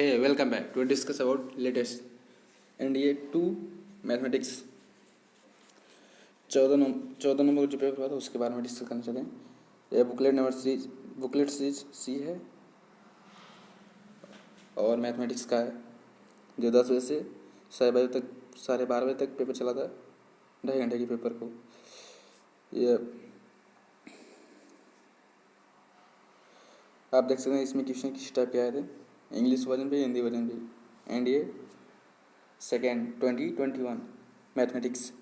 Hey, welcome back to discuss about latest NDA 2 mathematics 14 number जो paper हुआ था उसके बारे में डिस्कस करना चाहते हैं। यह बुकलेट सीरीज सी है और मैथमेटिक्स का है जो 10 बजे से 12:30 तक पेपर चला था, 2.5 घंटे के पेपर को। यह आप देख सकते हैं इसमें क्वेश्चन किस टाइप के आए थे, इंग्लिश वर्जन भी, हिंदी वर्जन भी। NDA सेकेंड 2021 मैथमेटिक्स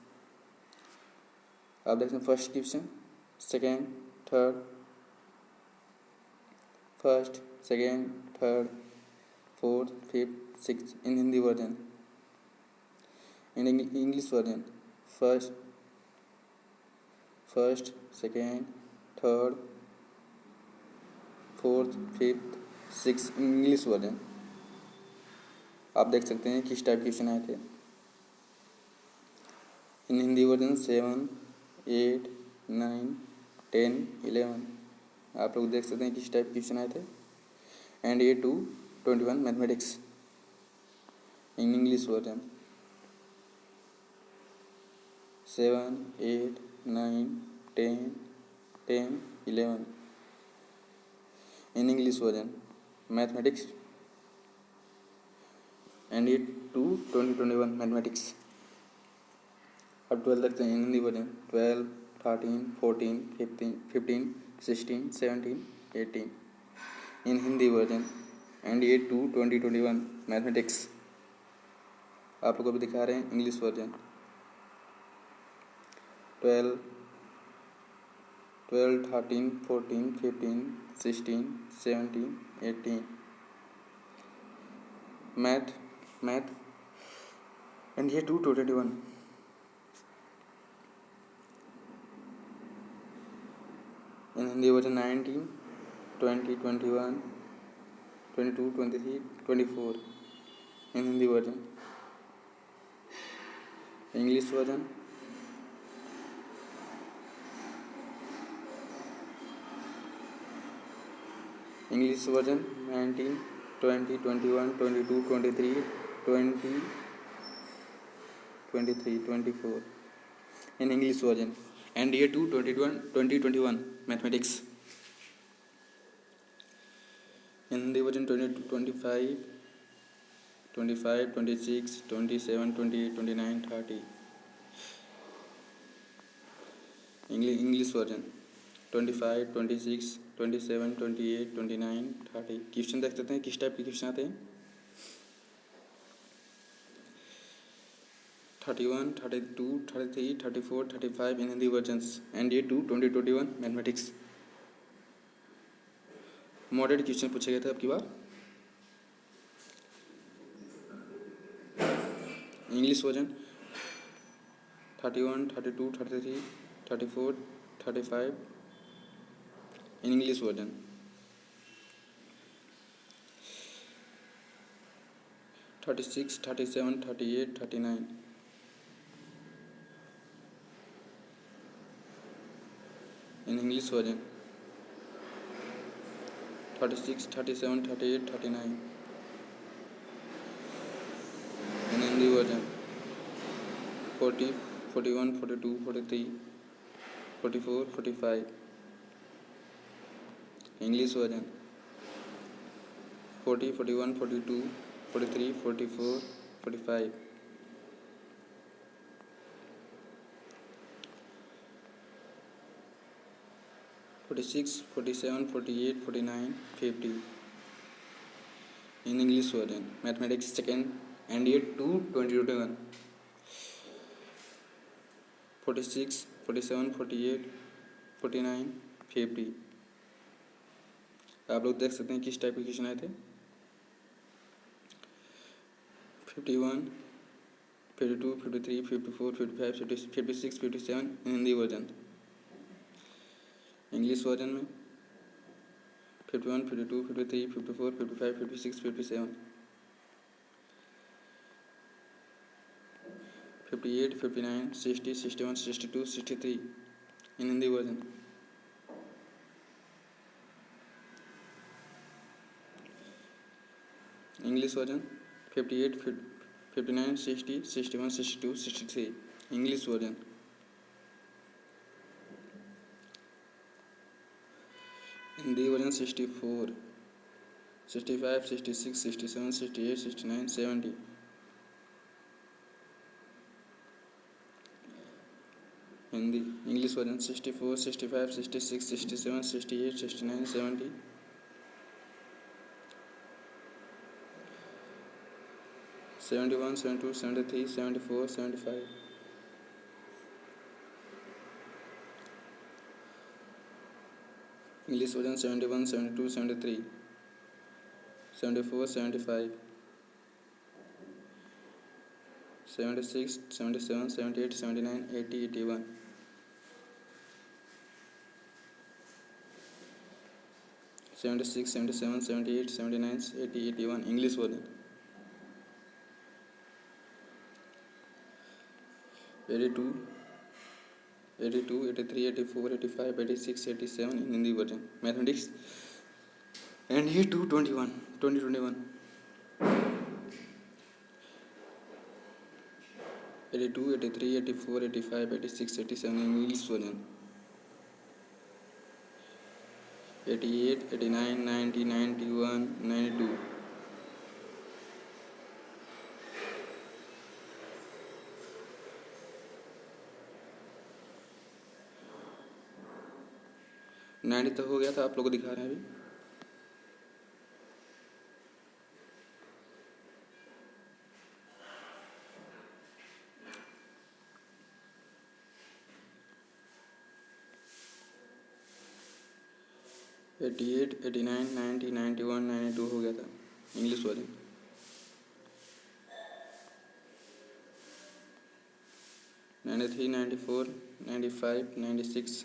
आप देखते हैं first question, second, third, first, second, third, fourth, fifth, six इन हिंदी वर्जन। इन English version first, second, third, fourth, fifth, six English version. आप देख सकते हैं किस टाइप क्वेश्चन आए थे। इन हिंदी वर्जन 7, 8, 9, 10, 11 आप लोग देख सकते हैं किस टाइप क्वेश्चन आए थे। NDA 221 मैथमेटिक्स इन इंग्लिश वर्जन 7, 8, 9, 10, 11 इन English version mathematics NDA 2 2021 mathematics. अब 12 देखते हैं हिंदी वर्जन 12, 13, 14, 15, 16, 17, 18 इन हिंदी वर्जन NDA 2 2021 मैथमेटिक्स। आप लोग को भी दिखा रहे हैं इंग्लिश वर्जन 12, 13, 14, 15, 16, 17, 18 मैथ NDA 2 2021। इन हिंदी वर्जन 19, 20, 21, 22, 23, 24 इन Hindi version. English version English version 19, 20, 21, 22, 23, 20, 23, 24 इन English version NDA 2 2021 mathematics. Hindi version 22, 25, 26, 27, 28, 29, 30 English version 25, 26, 27, 28, 29, 30। Question देख सकते हैं किस टाइप के क्वेश्चन आते हैं। 31, 32, 33, 34, 35 in Hindi versions NDA 2 2021 mathematics. Moderate question पूछे गए थे अब की बार। English version 31, 32, 33, 34, 35 in English version. 36, 37, 38, 39 in English version. 36, 37, 38, 39 in Hindi version. 40, 41, 42, 43, 44, 45 English version. 40, 41, 42, 43, 44, 45 46, 47, 48, 49, 50 in English version mathematics second NDA 2 2021। 46, 47, 48, 49, 50 आप लोग देख सकते हैं किस टाइप के क्वेश्चन आए थे। 51, 52, 53, 54, 55, 56, 57 इन हिंदी वर्जन। इंग्लिश वर्जन में 51, 52, 53, 54, 55, 56, 57, 58, 59, 60, 61, 62, 63 इन Hindi version. English version 58, 59, 60, 61, 62, 63 English version. Hindi version 64, 65, 66, 67, 68, 69, 70 Hindi English version 64, 65, 66, 67, 68, 69, 70 71, 72, 73, 74, 75 English version 71, 72, 73, 74, 75, 76, 77, 78, 79, 80, 81 76, 77, 78, 79, 80, 81 English version 82, 82, 83, 84, 85, 86, 87 in Hindi version. Mathematics and A2 2021. 82, 83, 84, 85, 86, 87 in English version. 88, 89, 90, 91, 92. 90 तक हो गया था, आप लोग को दिखा रहे हैं अभी। एटी 89, 90, 91, 92 हो गया था English version. 93, 94, 95, 96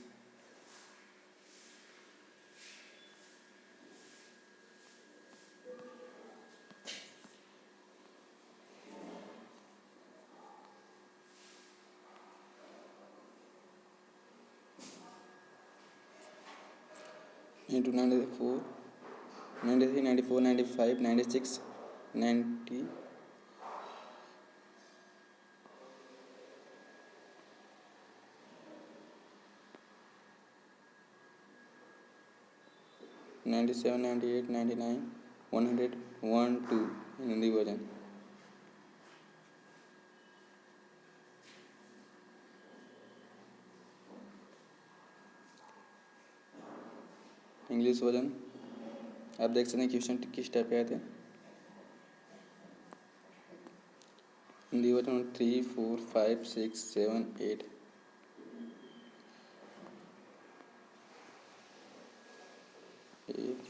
into 94, 93, 94, 95, 96, 90, 97, 98, 99, 100, 1, 2 in Hindi version. English version आप देख सकते हैं क्वेश्चन किस टाइप के आए थे। Hindi version 3, 4, 5, 6, 7, 8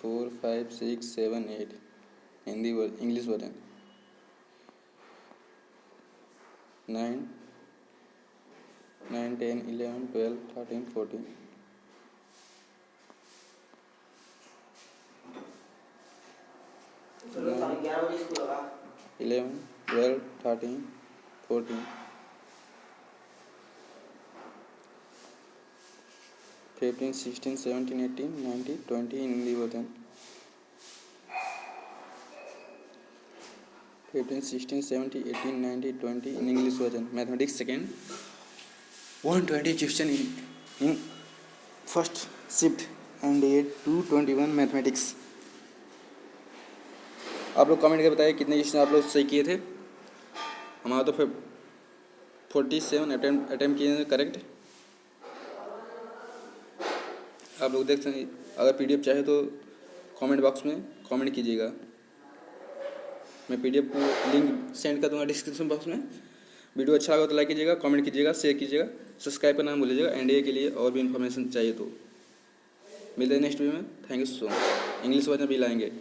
4, 5, 6, 7, 8 Hindi English version 9, 9, 10, 11, 12, 13, 14 11, 12, 13, 14 15, 16, 17, 18, 19, 20 in Hindi version. 15, 16, 17, 18, 19, 20 in English version. Mathematics second 120 question in first shift and 221 mathematics. आप लोग कमेंट करके बताइए कितने क्वेश्चन आप लोग सही किए थे। हमारा तो फिर 47 अटेम्प्ट किए हैं करेक्ट। आप लोग देख सकते हैं, अगर पीडीएफ चाहे तो कमेंट बॉक्स में कमेंट कीजिएगा, मैं पीडीएफ को लिंक सेंड कर दूंगा डिस्क्रिप्शन बॉक्स में। वीडियो अच्छा लगा तो लाइक कीजिएगा, कमेंट कीजिएगा, शेयर कीजिएगा, सब्सक्राइब करना भूलिएगा। एनडीए के लिए और भी इन्फॉर्मेशन चाहिए तो मिलते हैं नेक्स्ट वीडियो में। Thank you so much. English version भी लाएंगे।